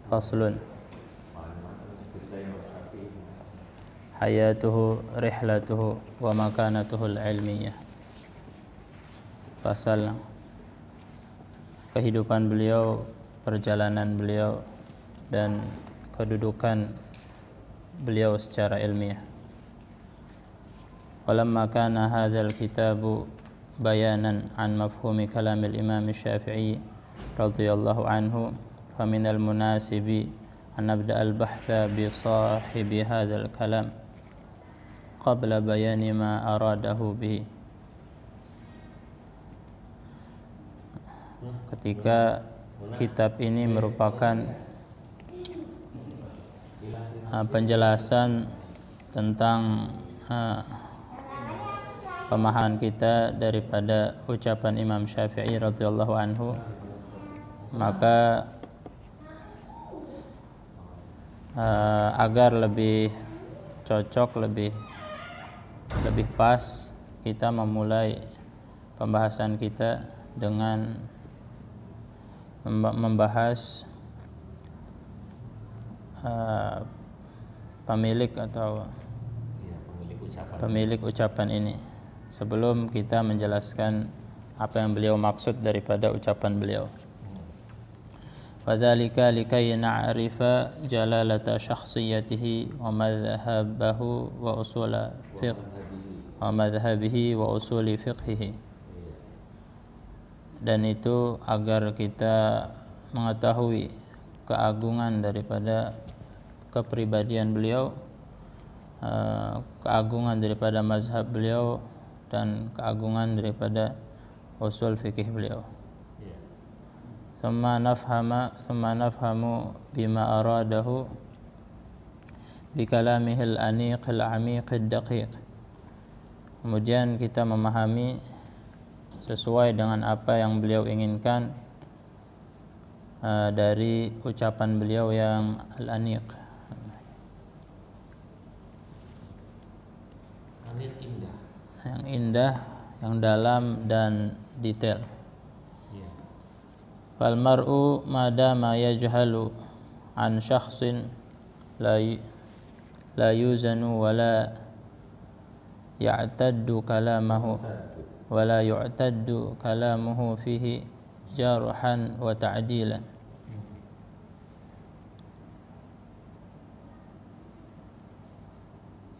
Faslun. Hayatuhu rihlatuhu wa makanatuhu al-ilmiyah. Pasal kehidupan beliau, perjalanan beliau, dan kedudukan beliau secara ilmiah. Walamma kana hadzal kitabu bayanan an mafhumi kalamil Imam Syafi'i radhiyallahu anhu, faminal munasibi an nabda al-bahtha bi sahibi hadzal kalam qabla bayani ma aradahu bihi. Ketika kitab ini merupakan penjelasan tentang pemahaman kita daripada ucapan Imam Syafi'i radhiyallahu anhu, maka agar lebih cocok, lebih pas, kita memulai pembahasan kita dengan membahas pemilik ucapan ini, sebelum kita menjelaskan apa yang beliau maksud daripada ucapan beliau. Wadzalika likay na'rifa jalalata syakhsiyatihi wa madhhabahu wa usula fiqh wa madhhabihi wa usuli fiqhihi. Dan itu agar kita mengetahui keagungan daripada kepribadian beliau, keagungan daripada mazhab beliau, dan keagungan daripada usul fikih beliau. Thumma nafhamu bima aradahu bi kalamihil aniqil amiqid daqiq. Kemudian kita memahami sesuai dengan apa yang beliau inginkan dari ucapan beliau yang al-aniq. Yang indah, yang dalam dan detail. Fal mar'u madama yajhalu an syakhsin la yuzanu wa la ya'taddu kalamahu wa la yu'taddu kalamuhu fihi jarhan wa ta'dilan.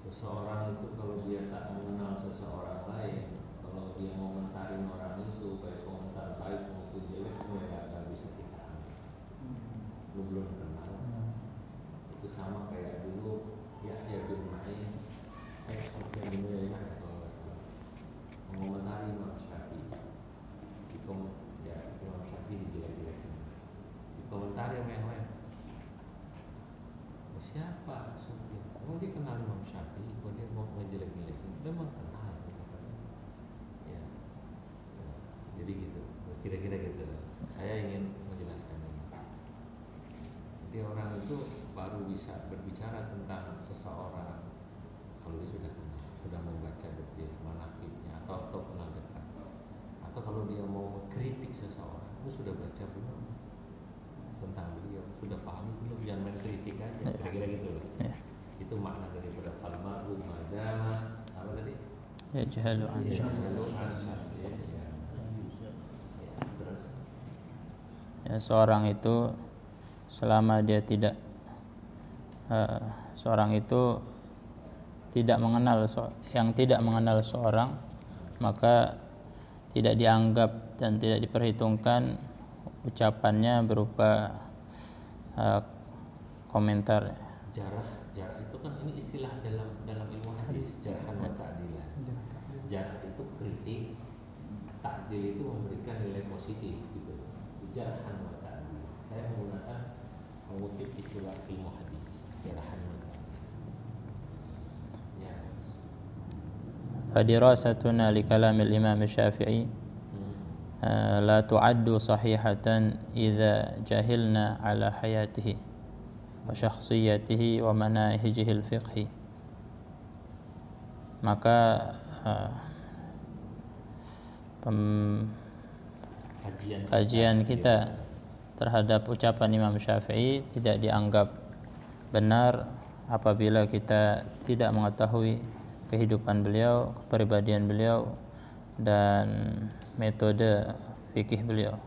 Seseorang itu kalau dia tak mengenal seseorang lain, kalau dia komentarin orang itu baik komentar baik maupun jelek, semua ya bisa kita ambil. Lu belum kenal, itu sama kayak dulu Yahya bin Ma'in, Sufyan bin Uyainah mengomentari Imam Syafi'i. Imam Syafi'i dijelek-jelekin, dikomentari sama yang lain. Siapa Sufyan? Oh, dia kenal Imam Syafi'i, kok dia mau ngejelek-jelekin? Memang kenal, ya. Jadi gitu, kira-kira gitu. Saya ingin menjelaskan ini. Jadi orang itu baru bisa berbicara tentang seseorang kalau dia sudah kenal, sudah membaca detil manaqibnya atau kenal dekat. Atau kalau dia mau mengkritik seseorang, itu sudah baca belum tentang beliau, sudah pahami belum, jangan main kritik aja, kira-kira gitu loh. Itu makna daripada falmaru madama apa tadi? Yajhalu an ya, seorang itu selama dia tidak seorang itu tidak mengenal yang tidak mengenal seorang, maka tidak dianggap dan tidak diperhitungkan ucapannya berupa komentar. Jarah itu kan ini istilah dalam ilmu hadis, jarhan wa ta'dilan. Jarah itu kritik, ta'dil itu memberikan nilai positif gitu. Jarhan wa ta'dil. Saya mengutip istilah ilmu hadis, jarhan wa ta'dil. Ya. Fadirasatuna li kalamil Imam Syafi'i la tu'addu sahihatan idza jahilna ala hayatihi wa syakhsiyatihi wa manahijihi al-fiqhi. Maka kajian kita terhadap ucapan Imam Syafi'i tidak dianggap benar apabila kita tidak mengetahui kehidupan beliau, kepribadian beliau dan metode fikih beliau.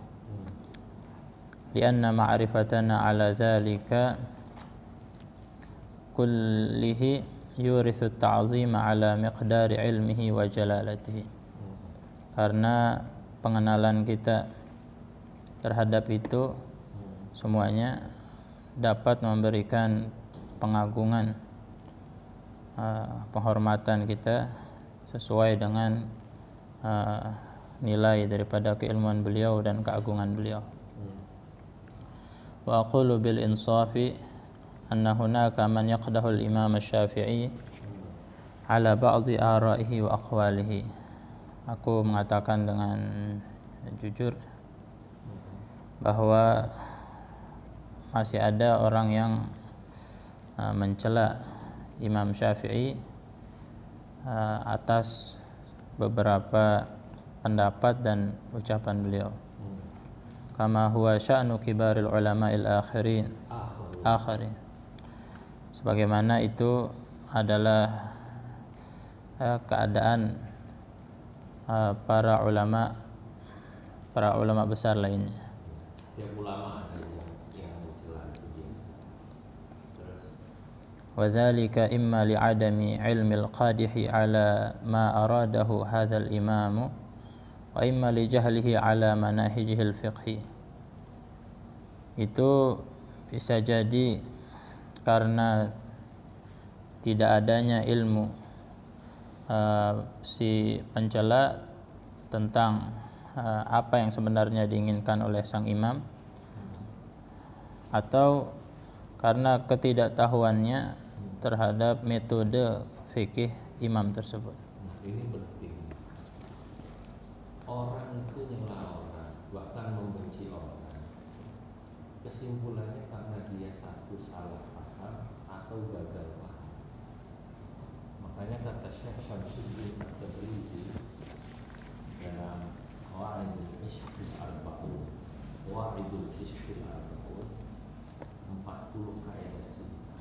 Lianna ma'rifatana ala dzalika kullihi yurithu at-ta'zima ala miqdari ilmihi wa jalalatihi. Karena pengenalan kita terhadap itu semuanya dapat memberikan pengagungan, penghormatan kita sesuai dengan nilai daripada keilmuan beliau dan keagungan beliau. Wa aqulu bil insafi anna hunaka man yaqdahu al-imam asy-Syafi'i ala ba'dhi ara'ihi wa aqwalihi. Aku mengatakan dengan jujur bahwa masih ada orang yang mencela Imam Syafi'i atas beberapa pendapat dan ucapan beliau. Kama huwa sya'nu kibaril ulama'il akhirin. Sebagaimana itu adalah keadaan para ulama besar lainnya. Tiap ulama ada yang mencela itu. Terus وذلك إما لعدم علم القادح على ما أراده هذا الإمام وإما لجهله على مناهجه الفقهي. Itu bisa jadi karena tidak adanya ilmu si pencela tentang apa yang sebenarnya diinginkan oleh sang imam, atau karena ketidaktahuannya terhadap metode fikih imam tersebut. Nah, ini penting. Orang itu nyela orang, bahkan membenci orang. Kesimpulannya karena dia satu salah paham atau gagal paham. Makanya kata Syekh Syamsuddin At-Tabrizi dalam Qawaidul Ishqil Arba'un, 40 kaidah cinta.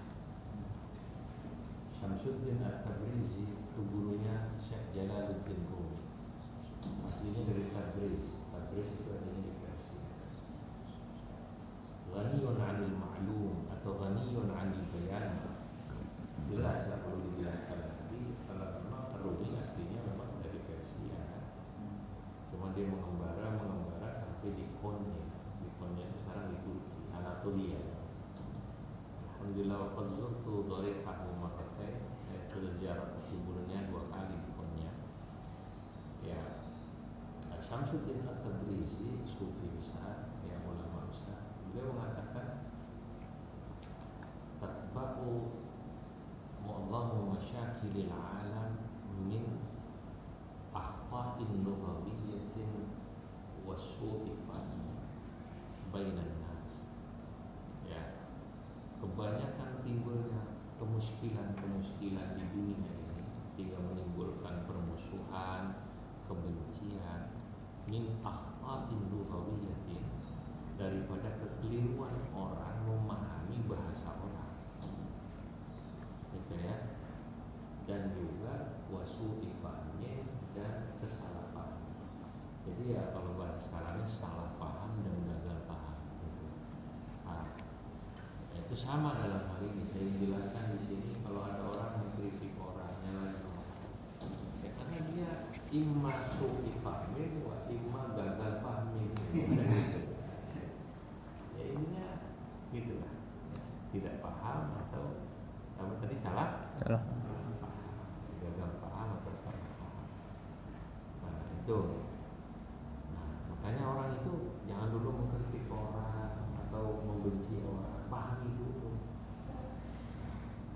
Syamsuddin At-Tabrizi itu gurunya Syekh Jalaluddin Rumi. Aslinya dari Tabriz. Tabriz itu adanya di Persia. Ghaniyun 'anil ma'lum atau ghaniyun 'anil bayan. Jelas ya, perlu dijelaskan lagi. Karena Rumi aslinya memang dari Persia. Cuma dia mengembara sampai di Konya. Di Konya itu sekarang di Turki, Anatolia. Alhamdulillah waqad zurtu dharihahu marratain. Saya sudah ziarah kuburnya 2 kali di Konya. Ya, Syamsuddin At-Tabrizi, sufi besar, ya ulama besar. Beliau mengatakan tatba'u mu'adhamu masyakilil alam min akhta'in lughawiyyatin wa su'i fahmi bainan nas. Ya, kebanyakan timbulnya kemuskilan di dunia ini hingga menimbulkan permusuhan, kebencian, min akhta'in lughawiyyatin, daripada kekeliruan orang memahami bahasa orang, gitu ya, dan juga wasu'i fahmi, dan kesalahpahaman. Jadi ya kalau bahasa sekarangnya salah paham dan gagal paham, gitu. Nah, itu sama dalam hal ini. Saya jelaskan di sini, kalau ada orang mengkritik orang, nyalain orang, ya karena dia imma su'i fahmi wa imma gagal pahmi. Ya ininya gitu lah, tidak paham atau apa tadi salah paham, gagal paham atau salah paham. Nah itu. Nah makanya orang itu jangan dulu mengkritik orang atau membenci orang, pahami dulu.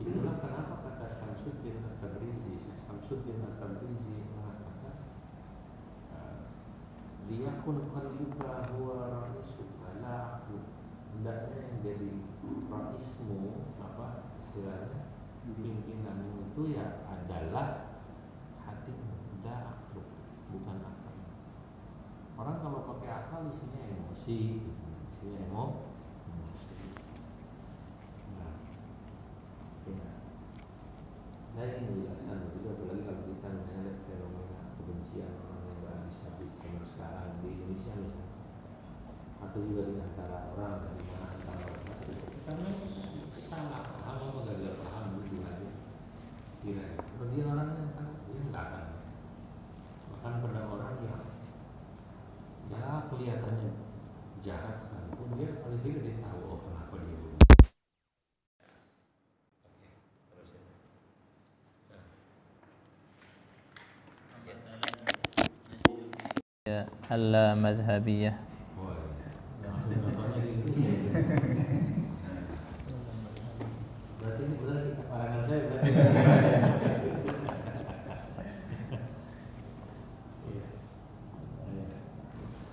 Itulah kenapa kata Syamsuddin At-Tabrizi mengatakan liyakun qalbuka huwa ra'isuka la aqul. Hendaknya yang jadi raismu, apa istilahnya, pimpinanmu itu ya adalah hatimu, la aqul, bukan akal. Orang kalau pakai akal isinya emosi, definisinya emosi. Nah, ya. Saya ingin menjelaskan juga, apalagi kalau kita melihat fenomena kebencian orang yang berhabis-habis zaman sekarang di Indonesia misalnya, atau juga di antara orang dari mana antara orang karena salah paham atau gagal paham dulu aja. Kira kemudian orangnya kan dia nggak akan bahkan pada orang yang ya kelihatannya jahat sekalipun dia paling tidak dia tahu oh kenapa dia begitu. Al-madhhabiyah. Berarti ini benar karangan saya berarti.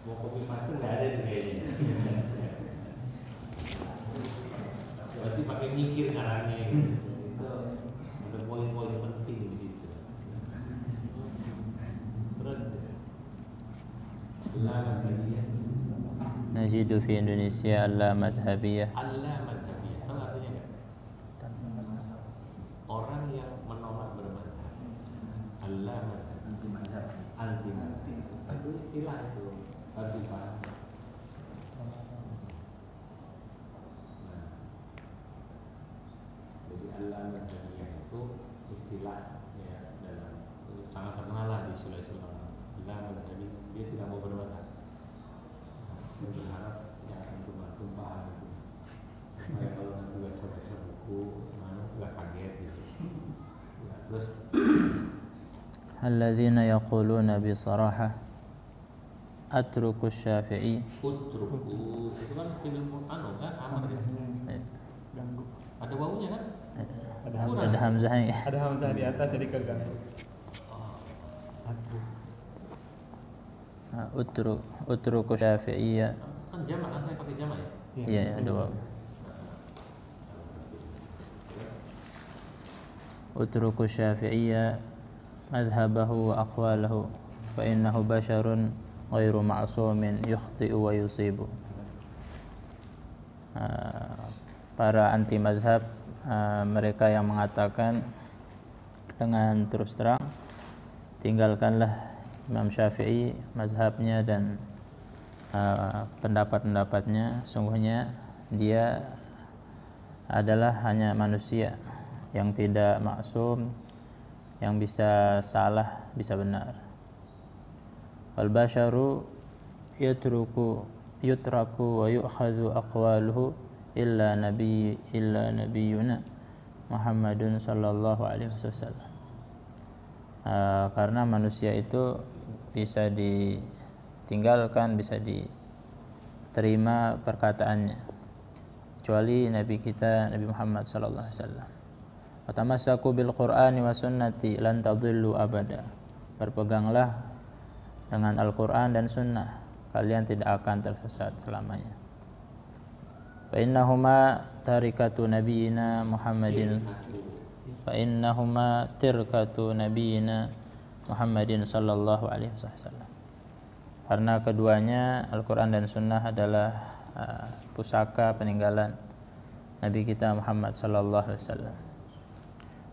Mau copy paste nggak ada itu kayaknya. Berarti pakai mikir ngarangnya gitu. Itu ada poin-poin penting di situ. Terus al-madhhabiyah. Najidu fi Indonesia al-madhhabiyah. Al-madhhabiyah tahu artinya nggak? Orang yang menolak bermadhab. Al-madhhabiyah. Anti-madhab. Itu istilah itu. Harus dipahami. Jadi al-madhhabiyah itu istilah ya dalam sangat terkenal lah di Sulawesi Selatan. Al-madhhabiyah dia tidak mau bermadhab. Saya berharap ya antum paham itu. Supaya kalau nanti baca-baca buku, mana nggak kaget gitu. Ya, terus Alladzina yaquluna bi sarahah atruku Syafi'i. utruku itu kan film anu kan amar ada baunya kan? Ada hamzahnya. Ada hamzah di atas jadi keganggu. Utruku Syafi'iyya. Kan jamak kan saya pakai jamak ya. Iya, ada waw. Utruku Syafi'iyya madhhabahu wa aqwalahu fa innahu basharun ghairu ma'sumin yukhti'u wa yusibu. Para anti mazhab, mereka yang mengatakan dengan terus terang, tinggalkanlah Imam Syafi'i, mazhabnya dan pendapat-pendapatnya. Sungguhnya dia adalah hanya manusia yang tidak maksum, yang bisa salah, bisa benar. Wal basharu yutraku wa yu'khadhu aqwaluhu illa nabiyuna Muhammadun sallallahu alaihi wasallam. Karena manusia itu bisa ditinggalkan, bisa diterima perkataannya, kecuali Nabi kita Nabi Muhammad sallallahu alaihi wasallam. Watamassaku bil Qur'ani wa sunnati lan tadhillu abada. Berpeganglah dengan Al-Qur'an dan sunnah, kalian tidak akan tersesat selamanya. Fa innahuma tarikatu nabiyina Muhammadin fa innahuma tirkatu nabiyina Muhammadin sallallahu alaihi wasallam. Karena keduanya Al-Qur'an dan sunnah adalah pusaka peninggalan Nabi kita Muhammad sallallahu alaihi wasallam.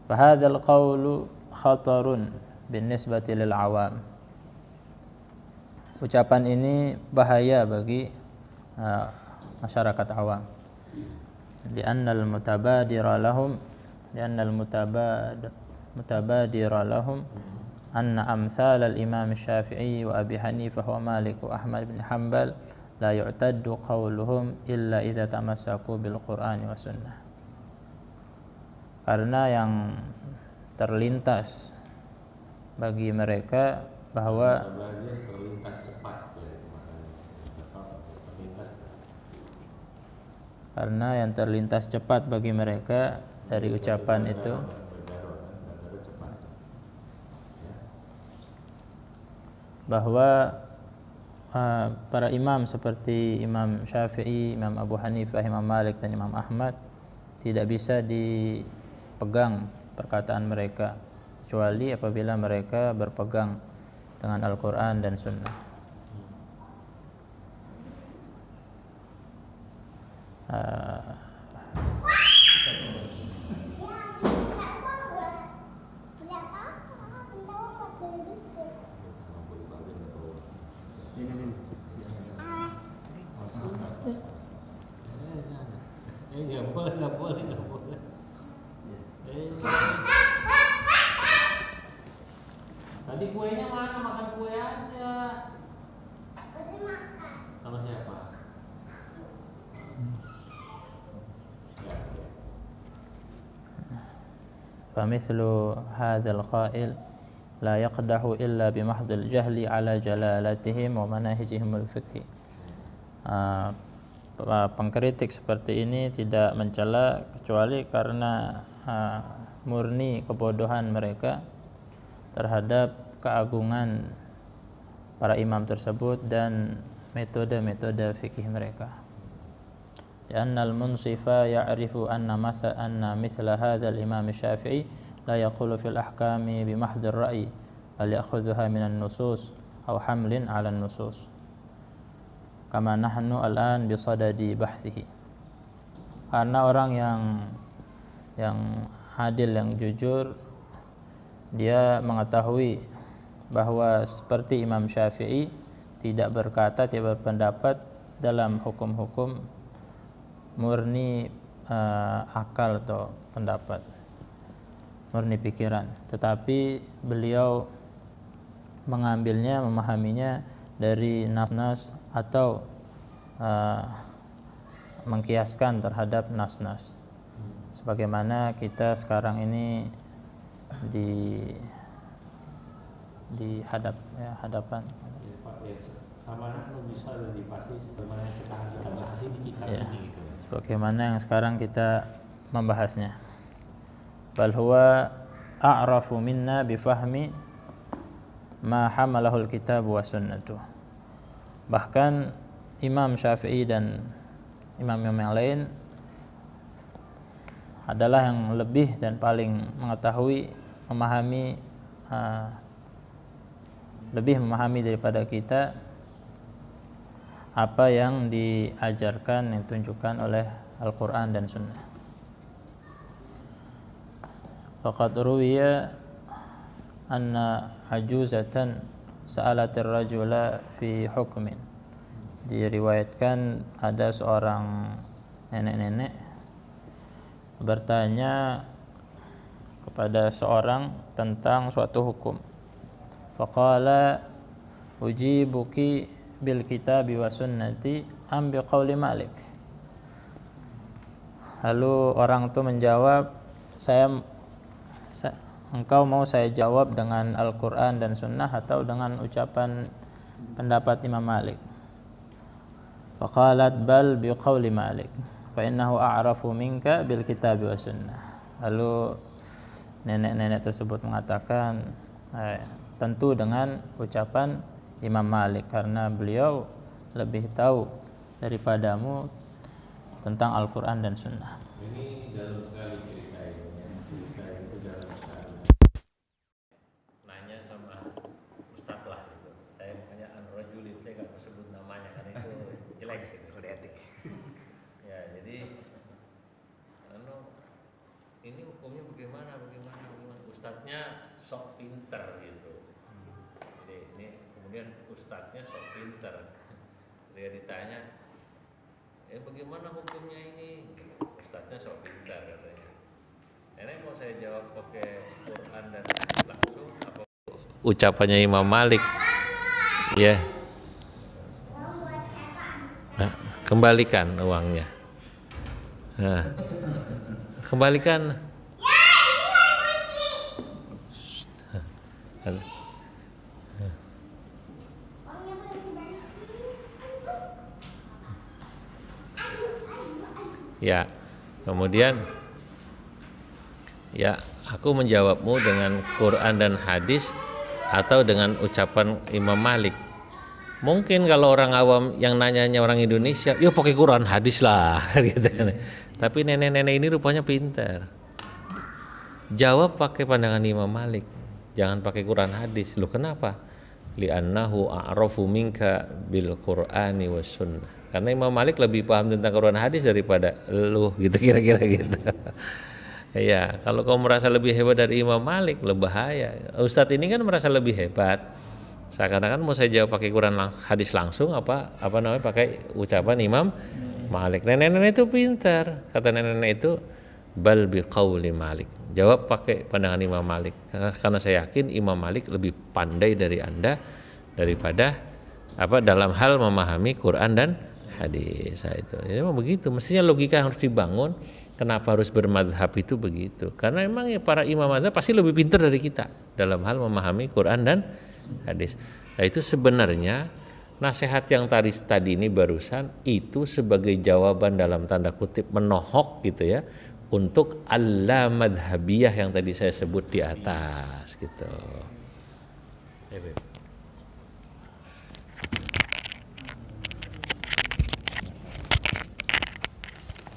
Fahadzal qawlu khatarun binisbati lil awam. Ucapan ini bahaya bagi masyarakat awam. Li'annal mutabadira lahum anna amthal al-Imam Syafi'i wa Abi Hanifah wa Malik wa Ahmad bin Hanbal la yu'taddu qawluhum illa idza tamassaku bil Qur'ani wa sunnah. Karena yang terlintas bagi mereka bahwa cepat bagi mereka dari ucapan itu bahwa para imam seperti Imam Syafi'i, Imam Abu Hanifah, Imam Malik dan Imam Ahmad tidak bisa dipegang perkataan mereka kecuali apabila mereka berpegang dengan Al-Quran dan Sunnah. Nggak boleh. Tadi kuenya mana? Makan kue aja. Sama siapa? فمثل هذا القائل لا يقدح إلا بمحض الجهل على جلالتهم ومناهجهم الفقهي. Pengkritik seperti ini tidak mencela kecuali karena murni kebodohan mereka terhadap keagungan para imam tersebut dan metode-metode fikih mereka. لأن المنصف يعرف أن مثل هذا الإمام الشافعي لا يقول في الأحكام بمحض الرأي بل يأخذها من النصوص أو حمل على النصوص كما نحن الآن بصدد بحثه. Karena orang yang adil, yang jujur, dia mengetahui bahwa seperti Imam Syafi'i tidak berkata, tidak berpendapat dalam hukum-hukum murni akal atau pendapat, murni pikiran, tetapi beliau mengambilnya, memahaminya dari nas-nas atau mengkiaskan terhadap nas-nas, sebagaimana kita sekarang ini di hadapan. Sama bisa lebih pasti sebagaimana yang sekarang kita bahas ini kita gitu. Sebagaimana yang sekarang kita membahasnya. Bal huwa a'rafu minna bifahmi ma hamalahul kitab wa sunnatuh. Bahkan Imam Syafi'i dan imam-imam yang lain adalah yang lebih dan paling mengetahui, lebih memahami daripada kita apa yang diajarkan, yang ditunjukkan oleh Al-Quran dan Sunnah. Faqad ruwiya anna ajuzatan sa'alatir rajula fi hukmin. Diriwayatkan ada seorang nenek-nenek bertanya kepada seorang tentang suatu hukum. Faqala ujibuki bil kitabi wa sunnati am bi qauli Malik. Lalu orang itu menjawab, engkau mau saya jawab dengan Al-Quran dan Sunnah atau dengan ucapan pendapat Imam Malik? Faqalat bal bi qauli Malik fa innahu a'rafu minka bil kitabi wa sunnah. Lalu nenek-nenek tersebut mengatakan, tentu dengan ucapan Imam Malik, karena beliau lebih tahu daripadamu tentang Al-Quran dan Sunnah. Ini dalam sekali cerita itu dalam sekali. Nanya sama Ustaz lah gitu. Saya makanya an-rajulin, saya nggak mau sebut namanya karena itu jelek gitu. Kode etik. Ya, jadi ini hukumnya bagaimana? Ustaznya sok pinter gitu. Jadi ini kemudian ustadznya sok pinter, dia ditanya, bagaimana hukumnya ini? Ustadznya sok pinter katanya. Nenek mau saya jawab pakai Quran dan langsung apa ucapannya Imam Malik? Ya, nah, kembalikan uangnya. Nah, kembalikan. Ya, kemudian ya, aku menjawabmu dengan Quran dan hadis atau dengan ucapan Imam Malik. Mungkin kalau orang awam yang nanyanya orang Indonesia, ya pakai Quran hadis lah gitu kan. Tapi nenek-nenek ini rupanya pintar. Jawab pakai pandangan Imam Malik, jangan pakai Quran hadis. Loh kenapa? Li'annahu a'rafu minka bil Qur'ani was sunnah. karena Imam Malik lebih paham tentang Quran hadis daripada lu gitu, kira-kira gitu. Ya, kalau kamu merasa lebih hebat dari Imam Malik, lebih bahaya. Ustadz ini kan merasa lebih hebat. Seakan-akan mau saya jawab pakai Quran hadis langsung apa namanya pakai ucapan Imam Malik. Nenek-nenek itu pintar. Kata nenek-nenek itu bal biqauli Malik. Jawab pakai pandangan Imam Malik. Karena saya yakin Imam Malik lebih pandai dari Anda daripada dalam hal memahami Quran dan hadis. Itu ya, memang begitu, mestinya logika yang harus dibangun. Kenapa harus bermadhab itu begitu, karena emang ya para imam madhab pasti lebih pintar dari kita dalam hal memahami Quran dan hadis. Nah itu sebenarnya nasihat yang tadi ini barusan itu sebagai jawaban dalam tanda kutip menohok gitu ya untuk alla madhabiyah yang tadi saya sebut di atas gitu.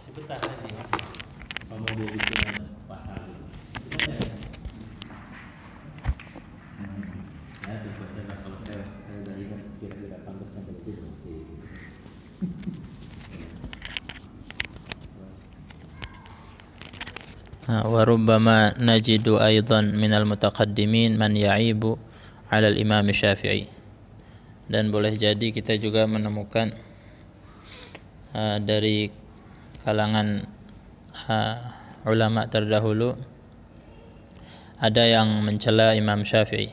Sebentar saja. Kamu mau bikin pasal gimana ya? Ya sebenarnya kalau saya udah ingat kira-kira pantas sampai itu berarti. وربما نجد أيضا من المتقدمين من يعيب على الإمام الشافعي. Dan boleh jadi kita juga menemukan dari kalangan ulama terdahulu ada yang mencela Imam Syafi'i.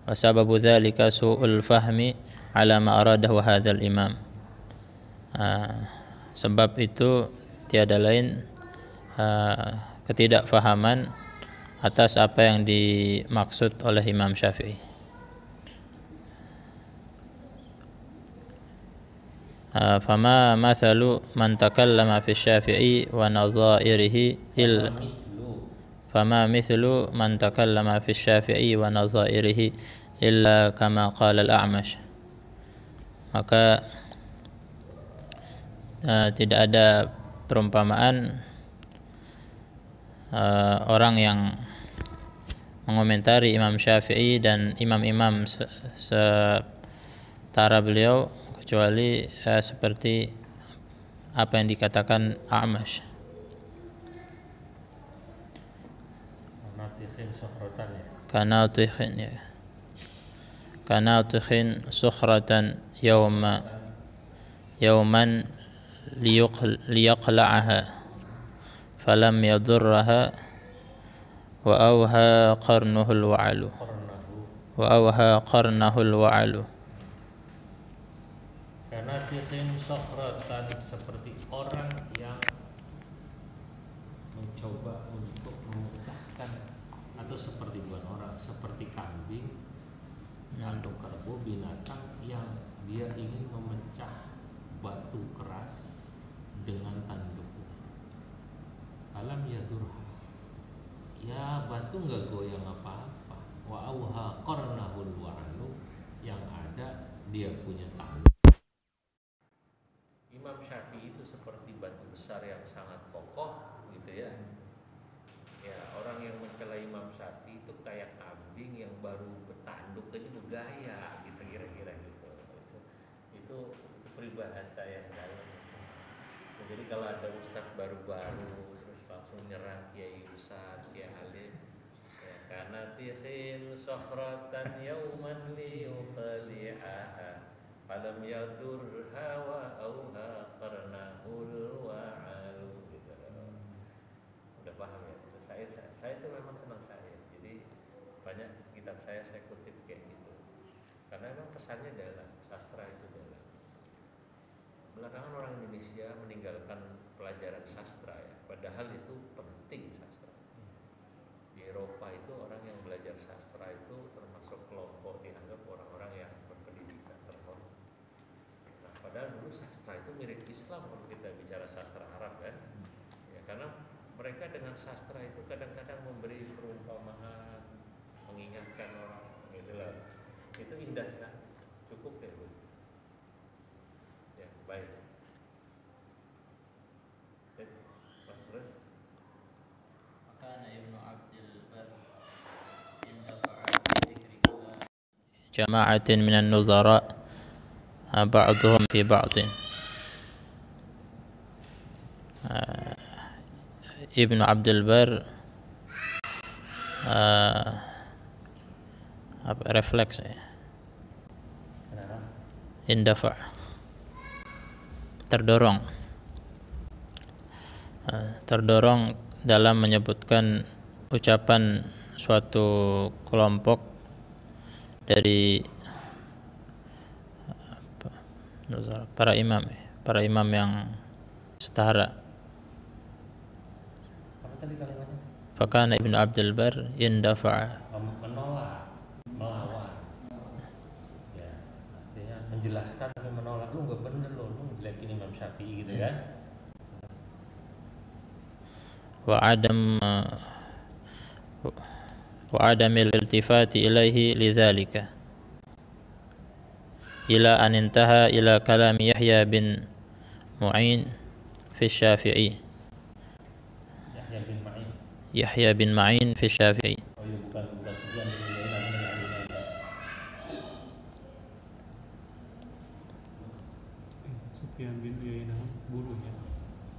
Wa sababu dzalika su'ul fahmi ala ma aradahu hadzal imam. Sebab itu tiada lain ketidakfahaman atas apa yang dimaksud oleh Imam Syafi'i. Fama mathalu man takallama fi Syafi'i wa nadhairihi illa fama mithlu man takallama fi Syafi'i wa nadhairihi illa kama qala al-A'mash. Maka tidak ada perumpamaan orang yang mengomentari Imam Syafi'i dan imam-imam setara beliau kecuali seperti apa yang dikatakan A'mash. Kanautikhin sukhratan yawman liyaqla'aha falam yadurraha wa awha qarnuhul wa'alu. Kanautikhin sukhratan seperti orang yang mencoba untuk memecahkan, atau seperti bukan orang, seperti kambing atau kerbau, binatang yang dia ingin memecah batu keras dengan tanduknya. Alam yadurha, ya batu nggak goyang apa-apa. Wa auha qarnahul wa'alu, yang ada dia punya tanduk. Imam Syafi'i itu seperti batu besar yang sangat kokoh gitu ya. Ya, orang yang mencela Imam Syafi'i itu kayak kambing yang baru bertanduk aja bergaya gitu, kira-kira gitu. Itu peribahasa yang dalam. Nah, jadi kalau ada ustadz baru-baru terus langsung nyerang kiai ustadz, kiai alim, ya karena tikhin sokhratan yauman liyuqli'aha falam yadurha wa auha qarnahul wa'alu gitu. Udah paham ya? Saya itu memang senang saya. Jadi banyak kitab saya kutip kayak gitu. Karena memang pesannya dalam, sastra itu dalam. Belakangan orang Indonesia meninggalkan pelajaran sastra ya, padahal itu penting sastra. Di Eropa itu orang yang belajar sastra itu termasuk kelompok dianggap orang-orang yang berpendidikan terhormat. Nah, padahal dulu sastra itu mirip Islam kalau kita bicara sastra Arab kan. Ya, karena mereka dengan sastra itu kadang-kadang memberi perumpamaan, mengingatkan orang, gitulah. Itu indah kan? Cukup ya, Bu. Ya, baik. Mas terus. Kana Ibnu Abdul Bar intafa'a bi jama'atin minan nuzara ba'dhum fi ba'din. Ibnu Abdul Bar refleks ya, indafa, terdorong dalam menyebutkan ucapan suatu kelompok dari para imam yang setara. Apa tadi kalimatnya? Fakana Ibnu Abdul Bar indafa, Menolak, melawan. Ya, artinya menjelaskan tapi menolak. Lu nggak bener lu ngejelekin Imam Syafi'i gitu kan? wa adamil iltifati ilaihi lidzalika ila an intaha ila kalam Yahya bin Ma'in fi Syafi'i. Yahya bin Ma'in fi Syafi'i. Oh iya, bukan Sufyan bin Uyainah namanya. Sufyan bin Uyainah gurunya.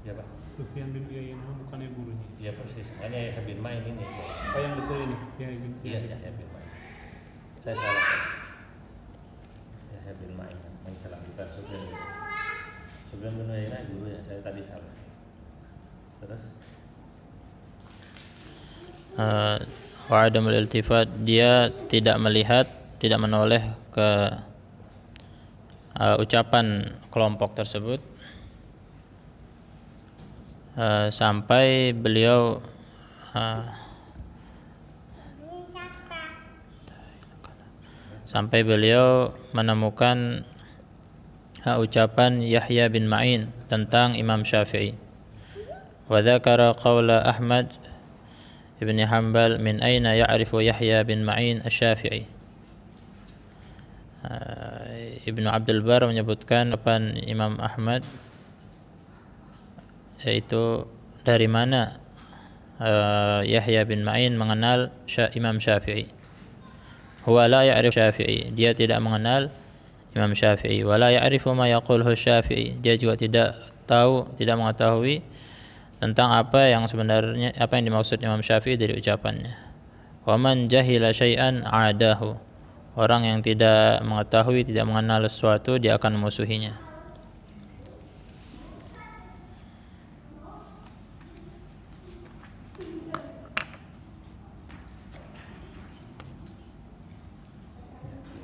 Ya Pak. Sufyan bin Uyainah bukannya gurunya. Iya persis. Makanya Yahya bin Ma'in ini. Oh yang betul ini. Iya, Yahya bin Ma'in. Saya salah. Yahya bin Ma'in yang salah, bukan Sufyan bin. Sufyan bin Uyainah guru ya, saya tadi salah. Terus wa adamul iltifat, dia tidak melihat, tidak menoleh ke ucapan kelompok tersebut sampai beliau menemukan ucapan Yahya bin Ma'in tentang Imam Syafi'i. Wa dzakara qaula Ahmad ibn Hanbal min aina ya'rifu Yahya bin Ma'in asy-Syafi'i. Ibnu Abdul Bar menyebutkan ucapan Imam Ahmad, yaitu dari mana Yahya bin Ma'in mengenal Imam Syafi'i. Huwa la ya'rif Syafi'i, dia tidak mengenal Imam Syafi'i. Wa la ya'rifu ma yaquluhu Syafi'i, dia juga tidak mengetahui tentang apa yang dimaksud Imam Syafi'i dari ucapannya. Wa man jahila syai'an 'adahu, orang yang tidak mengetahui, tidak mengenal sesuatu, dia akan memusuhinya.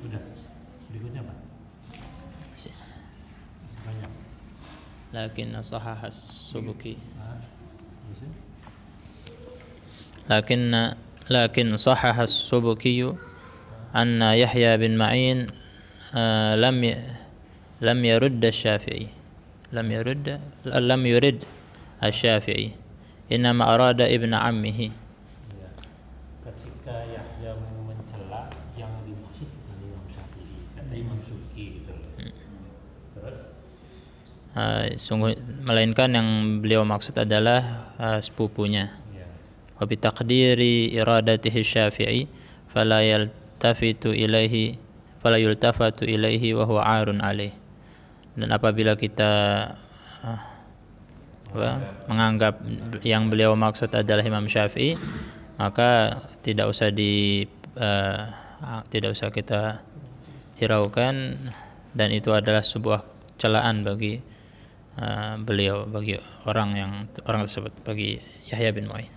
udah. Berikutnya Pak. Banyak. Lakin sahahas Subuki. Terus? Lakin sahahas Subuki anna Yahya bin Ma'in lam yurd asy-Syafi'i. Lam yurid asy-Syafi'i. Innama arada ibn ammihi. Ya. Ketika Yahya mencela, yang dimaksud bukan Imam Syafi'i, kata Imam Subki gitu. Terus? Melainkan yang beliau maksud adalah sepupunya. Ya. Wa bi taqdiri iradatihi Syafi'i fala yultafatu ilaihi wa huwa 'arun alaih. Dan apabila kita menganggap yang beliau maksud adalah Imam Syafi'i, maka tidak usah kita hiraukan, dan itu adalah sebuah celaan bagi beliau, bagi orang tersebut, bagi Yahya bin Ma'in.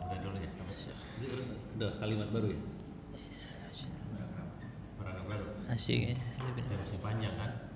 Udah dulu ya. Udah kalimat baru ya. Paragraf baru. Asik. Masih panjang kan?